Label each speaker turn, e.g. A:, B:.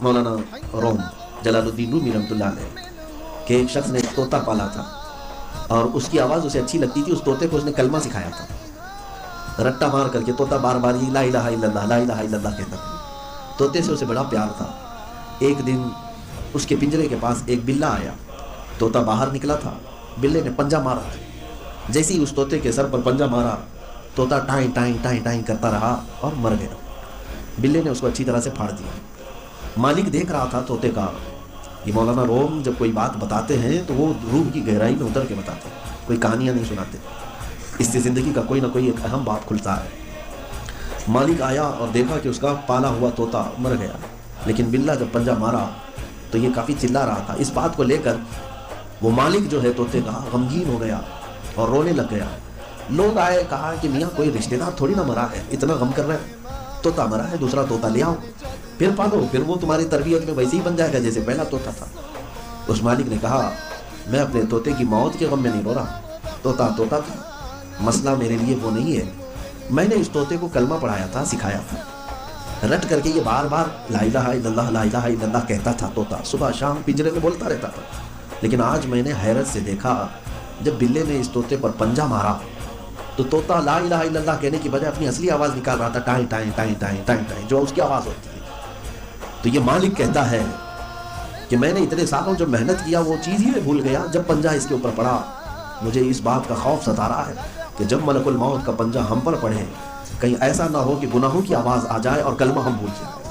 A: مولانا روم جلال الدین رومی رحمۃ اللہ علیہ کہ ایک شخص نے ایک طوطا پالا تھا اور اس کی آواز اسے اچھی لگتی تھی. اس طوطے کو اس نے کلمہ سکھایا تھا رٹا مار کر کے. طوطا بار بار یہ لا الہ الا اللہ لا الہ الا اللہ کہتا تھا. طوطے سے اسے بڑا پیار تھا. ایک دن اس کے پنجرے کے پاس ایک بلہ آیا. طوطا باہر نکلا تھا. بلے نے پنجہ مارا. جیسے ہی اس طوطے کے سر پر پنجہ مارا طوطا ٹائیں ٹائیں ٹائیں ٹائیں کرتا رہا اور مر گیا. بلے نے اس کو اچھی طرح سے پھاڑ دیا. مالک دیکھ رہا تھا طوطے کا. یہ مولانا روم جب کوئی بات بتاتے ہیں تو وہ روح کی گہرائی میں اتر کے بتاتے ہیں, کوئی کہانیاں نہیں سناتے. اس سے زندگی کا کوئی نہ کوئی ایک اہم بات کھلتا ہے. مالک آیا اور دیکھا کہ اس کا پالا ہوا طوطا مر گیا, لیکن بلہ جب پنجہ مارا تو یہ کافی چلا رہا تھا. اس بات کو لے کر وہ مالک جو ہے طوطے کا غمگین ہو گیا اور رونے لگ گیا. لوگ آئے, کہا کہ میاں کوئی رشتہ دار تھوڑی نہ مرا ہے, اتنا غم کر رہے ہیں. طوطا مرا ہے, دوسرا طوطا لے آؤ, پھر پالو, پھر وہ تمہاری تربیت میں ویسے ہی بن جائے گا جیسے پہلا طوطا تھا. اس مالک نے کہا میں اپنے طوطے کی موت کے غم میں نہیں رو رہا. طوطا طوطا تھا, مسئلہ میرے لیے وہ نہیں ہے. میں نے اس طوطے کو کلمہ پڑھایا تھا, سکھایا تھا. رٹ کر کے یہ بار بار لا الہ الا اللہ لا الہ الا اللہ کہتا تھا. طوطا صبح شام پنجرے میں بولتا رہتا تھا. لیکن آج میں نے حیرت سے دیکھا جب بلے نے اس طوطے پر پنجہ مارا تو طوطا لا الہ الا اللہ کہنے کی بجائے اپنی اصلی آواز نکال رہا تھا, ٹائیں ٹائیں ٹائیں ٹائیں ٹائیں ٹائیں, جو اس کی آواز ہوتی ہے. تو یہ مالک کہتا ہے کہ میں نے اتنے سالوں جو محنت کیا وہ چیز ہی میں بھول گیا. جب پنجہ اس کے اوپر پڑا مجھے اس بات کا خوف ستا رہا ہے کہ جب ملک الموت کا پنجہ ہم پر پڑے کہیں ایسا نہ ہو کہ گناہوں کی آواز آ جائے اور کلمہ ہم بھول جائیں.